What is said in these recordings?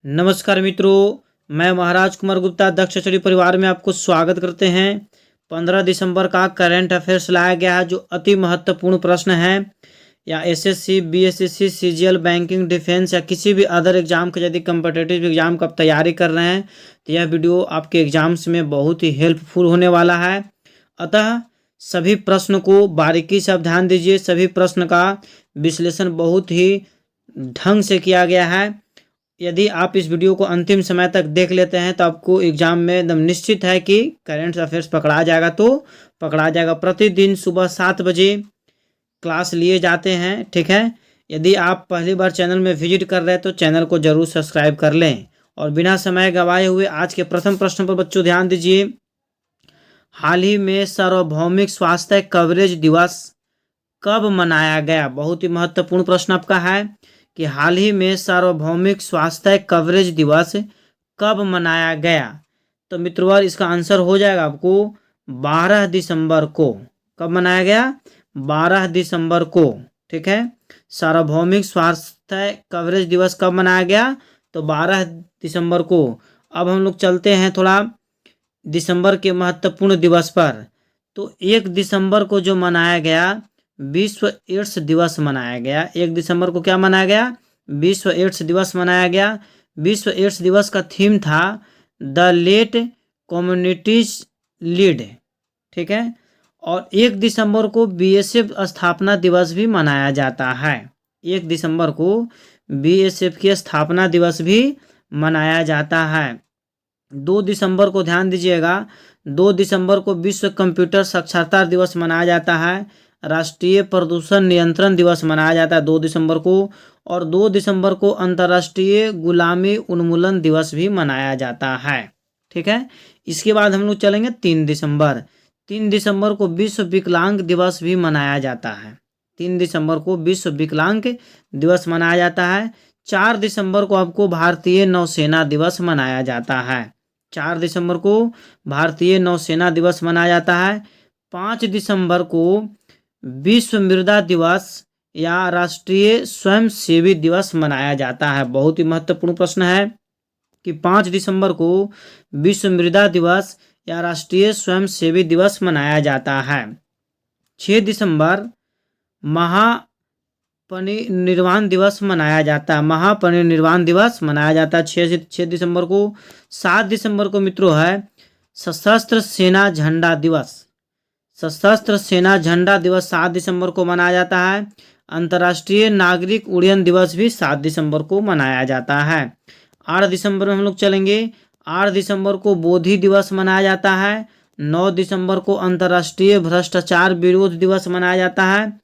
नमस्कार मित्रों, मैं महाराज कुमार गुप्ता दक्ष स्टडी परिवार में आपको स्वागत करते हैं। 15 दिसंबर का करंट अफेयर्स लाया गया है जो अति महत्वपूर्ण प्रश्न है या SSC, BSSC, CGL, banking, defence या किसी भी अदर एग्जाम के यदि कम्पिटिटिव एग्जाम का आप तैयारी कर रहे हैं तो यह वीडियो आपके एग्जाम्स में बहुत ही हेल्पफुल होने वाला है। अतः सभी प्रश्न को बारीकी से आप ध्यान दीजिए। सभी प्रश्न का विश्लेषण बहुत ही ढंग से किया गया है। यदि आप इस वीडियो को अंतिम समय तक देख लेते हैं तो आपको एग्जाम में एकदम निश्चित है कि करंट अफेयर्स पकड़ा जाएगा तो पकड़ा जाएगा। प्रतिदिन सुबह 7 बजे क्लास लिए जाते हैं, ठीक है। यदि आप पहली बार चैनल में विजिट कर रहे हैं तो चैनल को जरूर सब्सक्राइब कर लें। और बिना समय गंवाए हुए आज के प्रथम प्रश्न पर बच्चों ध्यान दीजिए। हाल ही में सार्वभौमिक स्वास्थ्य कवरेज दिवस कब मनाया गया? बहुत ही महत्वपूर्ण प्रश्न आपका है कि हाल ही में सार्वभौमिक स्वास्थ्य कवरेज दिवस कब मनाया गया। तो मित्रवर इसका आंसर हो जाएगा आपको 12 दिसंबर को। कब मनाया गया? 12 दिसंबर को, ठीक है। सार्वभौमिक स्वास्थ्य कवरेज दिवस कब मनाया गया? तो 12 दिसंबर को। अब हम लोग चलते हैं थोड़ा दिसंबर के महत्वपूर्ण दिवस पर। तो 1 दिसंबर को जो मनाया गया विश्व एड्स दिवस मनाया गया। 1 दिसंबर को क्या मनाया गया? विश्व एड्स दिवस मनाया गया। विश्व एड्स दिवस का थीम था द लेट कम्युनिटीज लीड, ठीक है। और 1 दिसंबर को बीएसएफ स्थापना दिवस भी मनाया जाता है। 1 दिसंबर को बीएसएफ की स्थापना दिवस भी मनाया जाता है। 2 दिसंबर को ध्यान दीजिएगा, 2 दिसंबर को विश्व कंप्यूटर साक्षरता दिवस मनाया जाता है। राष्ट्रीय प्रदूषण नियंत्रण दिवस मनाया जाता है 2 दिसंबर को। और 2 दिसंबर को अंतर्राष्ट्रीय गुलामी उन्मूलन दिवस भी मनाया जाता है, ठीक है। इसके बाद हम लोग चलेंगे 3 दिसंबर। 3 दिसंबर को विश्व विकलांग दिवस भी मनाया जाता है। 3 दिसंबर को विश्व विकलांग दिवस मनाया जाता है। 4 दिसंबर को आपको भारतीय नौसेना दिवस मनाया जाता है। 4 दिसंबर को भारतीय नौसेना दिवस मनाया जाता है। 5 दिसंबर को विश्व मृदा दिवस या राष्ट्रीय स्वयंसेवी दिवस मनाया जाता है। बहुत ही महत्वपूर्ण प्रश्न है कि 5 दिसंबर को विश्व मृदा दिवस या राष्ट्रीय स्वयंसेवी दिवस मनाया जाता है। 6 दिसंबर महापरिनिर्वाण दिवस मनाया जाता है। महापरिनिर्वाण दिवस मनाया जाता है 6 दिसंबर को। 7 दिसंबर को मित्रों है सशस्त्र सेना झंडा दिवस। सशस्त्र सेना झंडा दिवस 7 दिसंबर को मनाया जाता है। अंतर्राष्ट्रीय नागरिक उड्डयन दिवस भी 7 दिसंबर को मनाया जाता है। 8 दिसंबर में हम लोग चलेंगे। 8 दिसंबर को बोधि दिवस मनाया जाता है। 9 दिसंबर को अंतर्राष्ट्रीय भ्रष्टाचार विरोध दिवस मनाया जाता है।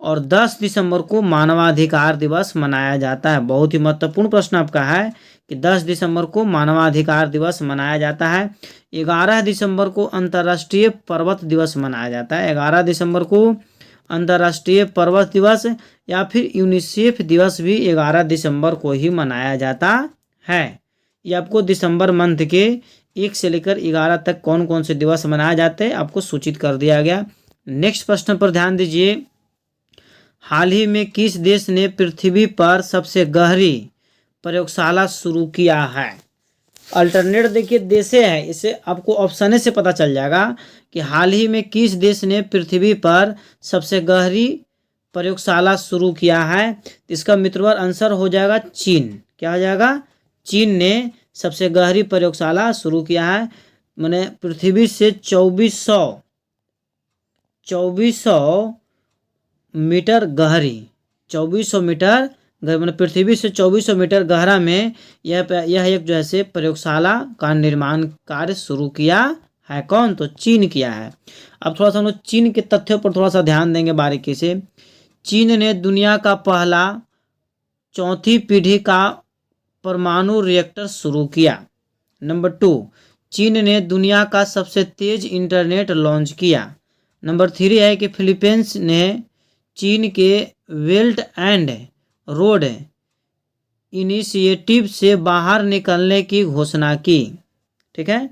और 10 दिसंबर को मानवाधिकार दिवस मनाया जाता है। बहुत ही महत्वपूर्ण प्रश्न आपका है कि 10 दिसंबर को मानवाधिकार दिवस मनाया जाता है। 11 दिसंबर को अंतर्राष्ट्रीय पर्वत दिवस मनाया जाता है। 11 दिसंबर को अंतर्राष्ट्रीय पर्वत दिवस या फिर यूनिसेफ दिवस भी 11 दिसंबर को ही मनाया जाता है। ये आपको दिसंबर मंथ के 1 से लेकर 11 तक कौन कौन से दिवस मनाए जाते हैं आपको सूचित कर दिया गया। नेक्स्ट प्रश्न पर ध्यान दीजिए। हाल ही में किस देश ने पृथ्वी पर सबसे गहरी प्रयोगशाला शुरू किया है? अल्टरनेट देखिए देशे है, इसे आपको ऑप्शन से पता चल जाएगा कि हाल ही में किस देश ने पृथ्वी पर सबसे गहरी प्रयोगशाला शुरू किया है। इसका मित्रवर आंसर हो जाएगा चीन। क्या हो जाएगा? चीन ने सबसे गहरी प्रयोगशाला शुरू किया है। मैंने पृथ्वी से 2400 मीटर गहरी, 2400 मीटर मैंने पृथ्वी से 2400 मीटर गहरा में यह एक जो है प्रयोगशाला का निर्माण कार्य शुरू किया है। कौन? तो चीन किया है। अब थोड़ा सा हम लोग चीन के तथ्यों पर थोड़ा सा ध्यान देंगे बारीकी से। चीन ने दुनिया का पहला 4थी पीढ़ी का परमाणु रिएक्टर शुरू किया। नंबर 2, चीन ने दुनिया का सबसे तेज इंटरनेट लॉन्च किया। नंबर 3 है कि फिलीपींस ने चीन के बेल्ट एंड रोड इनिशिएटिव से बाहर निकलने की घोषणा की, ठीक है।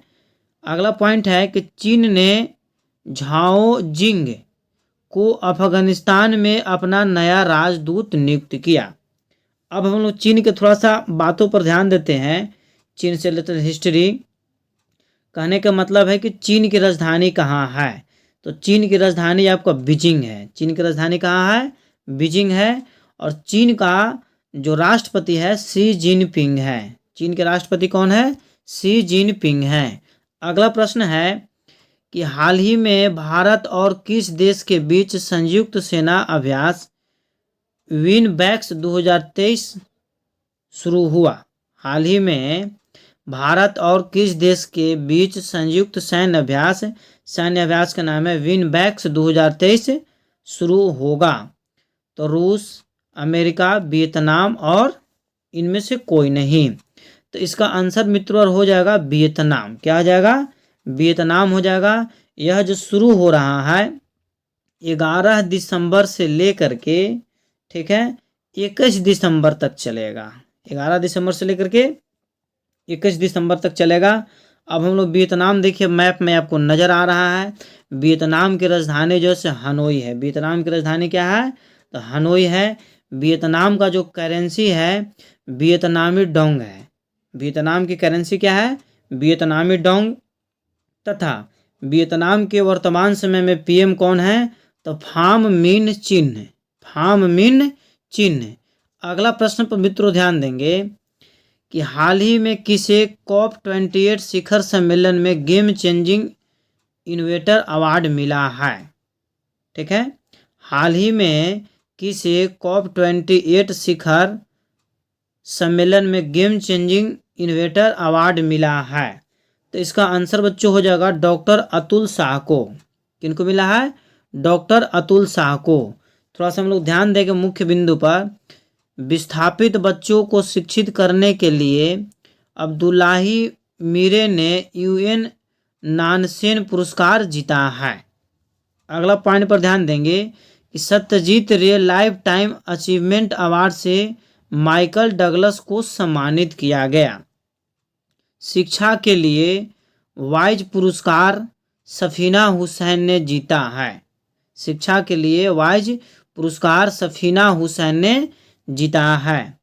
अगला पॉइंट है कि चीन ने झाओ जिंग को अफगानिस्तान में अपना नया राजदूत नियुक्त किया। अब हम लोग चीन के थोड़ा सा बातों पर ध्यान देते हैं। चीन से रिलेटेड हिस्ट्री। कहने का मतलब है कि चीन की राजधानी कहाँ है। तो चीन की राजधानी आपका बीजिंग है। चीन की राजधानी कहाँ है? बीजिंग है। और चीन का जो राष्ट्रपति है शी जिनपिंग है। चीन के राष्ट्रपति कौन है? शी जिनपिंग है। अगला प्रश्न है कि हाल ही में भारत और किस देश के बीच संयुक्त सेना अभ्यास विनबैक्स 2023 शुरू हुआ? हाल ही में भारत और किस देश के बीच संयुक्त सैन्य अभ्यास का नाम है विनबैक्स 2023 शुरू होगा? तो रूस, अमेरिका, वियतनाम और इनमें से कोई नहीं। तो इसका आंसर मित्रों हो जाएगा वियतनाम। क्या हो जाएगा? वियतनाम हो जाएगा। यह जो शुरू हो रहा है 11 दिसंबर से लेकर के, ठीक है, 21 दिसंबर तक चलेगा। 11 दिसंबर से लेकर के 21 दिसंबर तक चलेगा। अब हम लोग वियतनाम देखिए, मैप में आपको नज़र आ रहा है। वियतनाम की राजधानी जो है हनोई है। वियतनाम की राजधानी क्या है? तो हनोई है। वियतनाम का जो करेंसी है वियतनामी डोंग है। वियतनाम की करेंसी क्या है? वियतनामी डोंग। तथा वियतनाम के वर्तमान समय में पीएम कौन है? तो फाम मिन चिन। फाम मिन चिन। अगला प्रश्न पर मित्रों ध्यान देंगे कि हाल ही में किसे COP28 शिखर सम्मेलन में गेम चेंजिंग इनोवेटर अवार्ड मिला है? ठीक है, हाल ही में किसे COP28 शिखर सम्मेलन में गेम चेंजिंग इनोवेटर अवार्ड मिला है? तो इसका आंसर बच्चों हो जाएगा डॉक्टर अतुल शाह को। किनको मिला है? डॉक्टर अतुल शाह को। थोड़ा सा हम लोग ध्यान देंगे मुख्य बिंदु पर। विस्थापित बच्चों को शिक्षित करने के लिए अब्दुल्लाही मीरे ने UN नानसेन पुरस्कार जीता है। अगला पॉइंट पर ध्यान देंगे कि सत्यजीत रे लाइफ टाइम अचीवमेंट अवार्ड से माइकल डगलस को सम्मानित किया गया। शिक्षा के लिए वाइज पुरस्कार सफीना हुसैन ने जीता है। शिक्षा के लिए वाइज पुरस्कार सफीना हुसैन ने जीता है।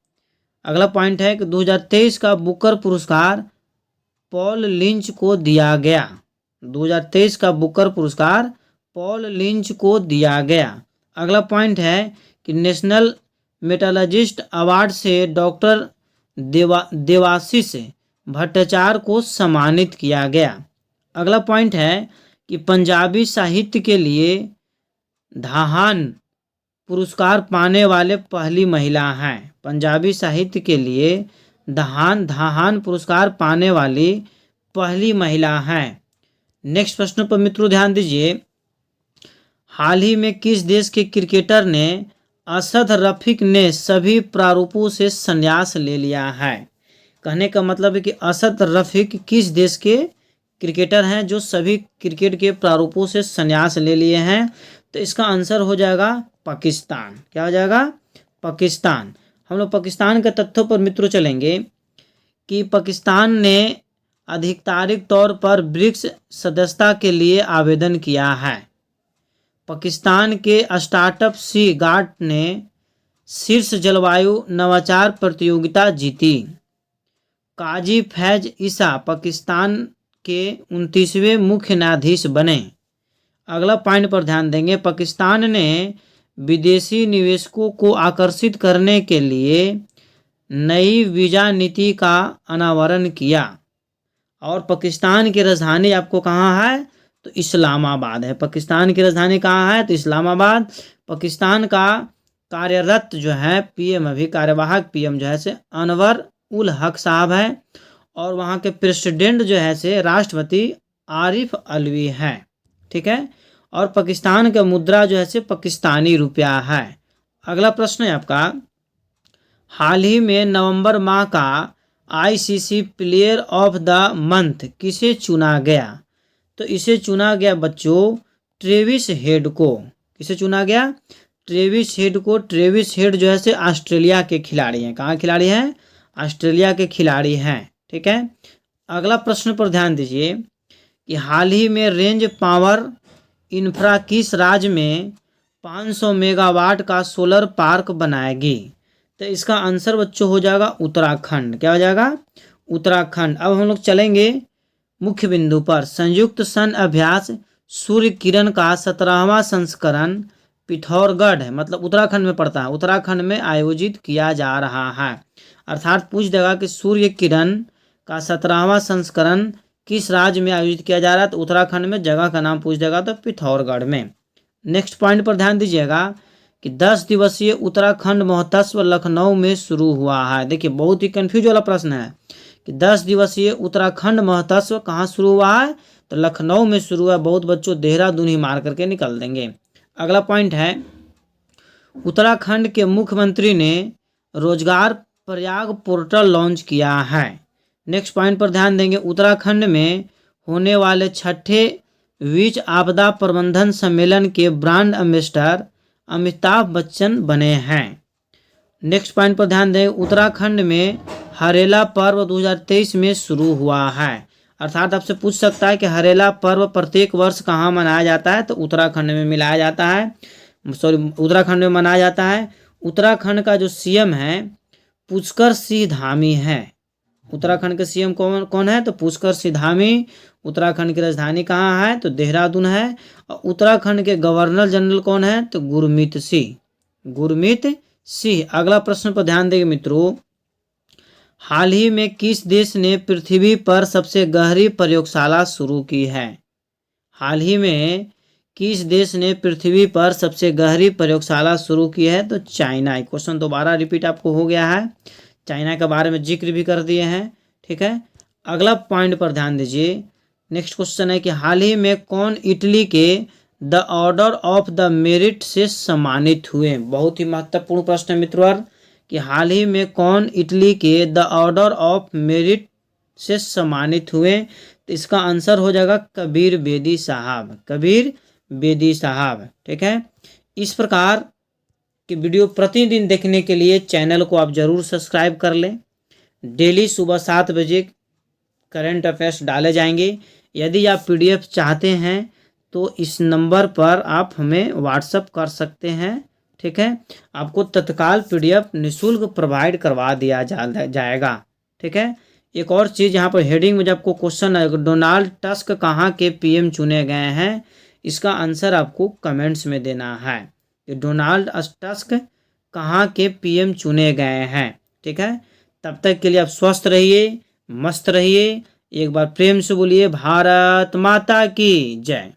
अगला पॉइंट है कि 2023 का बुकर पुरस्कार पॉल लिंच को दिया गया। 2023 का बुकर पुरस्कार पॉल लिंच को दिया गया। अगला पॉइंट है कि नेशनल मेटलर्जिस्ट अवार्ड से डॉक्टर देवाशीष भट्टाचार्य को सम्मानित किया गया। अगला पॉइंट है कि पंजाबी साहित्य के लिए धाहान पुरस्कार पाने वाले पहली महिला हैं। पंजाबी साहित्य के लिए धाहान पुरस्कार पाने वाली पहली महिला हैं। नेक्स्ट प्रश्न पर मित्रों ध्यान दीजिए। हाल ही में किस देश के क्रिकेटर ने असद रफीक ने सभी प्रारूपों से संन्यास ले लिया है? कहने का मतलब है कि असद रफीक किस देश के क्रिकेटर हैं जो सभी क्रिकेट के प्रारूपों से संन्यास ले लिए हैं? तो इसका आंसर हो जाएगा पाकिस्तान। क्या हो जाएगा? पाकिस्तान। हम लोग पाकिस्तान के तथ्यों पर मित्रों चलेंगे कि पाकिस्तान ने आधिकारिक तौर पर ब्रिक्स सदस्यता के लिए आवेदन किया है। पाकिस्तान के स्टार्टअप सी गार्ड ने शीर्ष जलवायु नवाचार प्रतियोगिता जीती। काजी फैज ईसा पाकिस्तान के 29वें मुख्य न्यायाधीश बने। अगला पॉइंट पर ध्यान देंगे। पाकिस्तान ने विदेशी निवेशकों को आकर्षित करने के लिए नई वीज़ा नीति का अनावरण किया। और पाकिस्तान की राजधानी आपको कहाँ है? तो इस्लामाबाद है। पाकिस्तान की राजधानी कहाँ है? तो इस्लामाबाद। पाकिस्तान का कार्यरत जो है पीएम, अभी कार्यवाहक पीएम जो है से अनवर उल हक साहब है। और वहाँ के प्रेसिडेंट जो है से राष्ट्रपति आरिफ अलवी हैं। ठीक है। और पाकिस्तान का मुद्रा जो है से पाकिस्तानी रुपया है। अगला प्रश्न है आपका, हाल ही में नवंबर माह का ICC player of the month किसे चुना गया? तो इसे चुना गया बच्चों ट्रेविस हेड को। किसे चुना गया? ट्रेविस हेड को। ट्रेविस हेड जो है से ऑस्ट्रेलिया के खिलाड़ी हैं। कहाँ खिलाड़ी हैं? ऑस्ट्रेलिया के खिलाड़ी हैं। ठीक है। अगला प्रश्न पर ध्यान दीजिए कि हाल ही में रेंज पावर इंफ्रा किस राज्य में 500 मेगावाट का सोलर पार्क बनाएगी? तो इसका आंसर बच्चों हो जाएगा उत्तराखंड। क्या हो जाएगा? उत्तराखंड। अब हम लोग चलेंगे मुख्य बिंदु पर। संयुक्त सन अभ्यास सूर्य किरण का 17वां संस्करण पिथौरगढ़ है, मतलब उत्तराखंड में पड़ता है, उत्तराखंड में आयोजित किया जा रहा है। अर्थात पूछ देगा कि सूर्य किरण का 17वां संस्करण किस राज्य में आयोजित किया जा रहा है, तो उत्तराखंड में। जगह का नाम पूछ देगा तो पिथौरगढ़ में। नेक्स्ट पॉइंट पर ध्यान दीजिएगा कि 10 दिवसीय उत्तराखंड महोत्सव लखनऊ में शुरू हुआ है। देखिए बहुत ही कंफ्यूज वाला प्रश्न है कि 10 दिवसीय उत्तराखंड महोत्सव कहाँ शुरू हुआ है, तो लखनऊ में शुरू हुआ। बहुत बच्चों देहरादून ही मार करके निकल देंगे। अगला पॉइंट है, उत्तराखंड के मुख्यमंत्री ने रोजगार प्रयाग पोर्टल लॉन्च किया है। नेक्स्ट पॉइंट पर ध्यान देंगे, उत्तराखंड में होने वाले 6ठे विश्व आपदा प्रबंधन सम्मेलन के ब्रांड एम्बेसडर अमिताभ बच्चन बने हैं। नेक्स्ट पॉइंट पर ध्यान दें, उत्तराखंड में हरेला पर्व 2023 में शुरू हुआ है। अर्थात आपसे पूछ सकता है कि हरेला पर्व प्रत्येक वर्ष कहाँ मनाया जाता है, तो उत्तराखंड में मिलाया जाता है, उत्तराखंड में मनाया जाता है। उत्तराखंड का जो सीएम है पुष्कर सिंह धामी है। उत्तराखंड के सीएम कौन है, तो पुष्कर सिंह धामी। उत्तराखंड की राजधानी कहाँ है, तो देहरादून है। और उत्तराखंड के गवर्नर जनरल कौन है, तो गुरमीत सिंह। अगला प्रश्न पर ध्यान देंगे मित्रों, हाल ही में किस देश ने पृथ्वी पर सबसे गहरी प्रयोगशाला शुरू की है? हाल ही में किस देश ने पृथ्वी पर सबसे गहरी प्रयोगशाला शुरू की है, तो चाइना। क्वेश्चन दोबारा रिपीट आपको हो गया है, चाइना के बारे में जिक्र भी कर दिए हैं। ठीक है, अगला पॉइंट पर ध्यान दीजिए। नेक्स्ट क्वेश्चन है कि हाल ही में कौन इटली के the order of the merit से सम्मानित हुए? बहुत ही महत्वपूर्ण प्रश्न है मित्रों कि हाल ही में कौन इटली के द ऑर्डर ऑफ मेरिट से सम्मानित हुए, तो इसका आंसर हो जाएगा कबीर बेदी साहब। ठीक है, इस प्रकार की वीडियो प्रतिदिन देखने के लिए चैनल को आप जरूर सब्सक्राइब कर लें। डेली सुबह 7 बजे करंट अफेयर्स डाले जाएंगे। यदि आप पीडीएफ चाहते हैं तो इस नंबर पर आप हमें व्हाट्सअप कर सकते हैं। ठीक है, आपको तत्काल पीडीएफ निःशुल्क प्रोवाइड करवा दिया जाएगा। ठीक है, एक और चीज़ यहाँ पर हेडिंग में जब आपको क्वेश्चन है, डोनाल्ड टस्क कहाँ के पीएम चुने गए हैं, इसका आंसर आपको कमेंट्स में देना है कि डोनाल्ड टस्क कहाँ के पीएम चुने गए हैं। ठीक है, तब तक के लिए आप स्वस्थ रहिए, मस्त रहिए। एक बार प्रेम से बोलिए भारत माता की जय।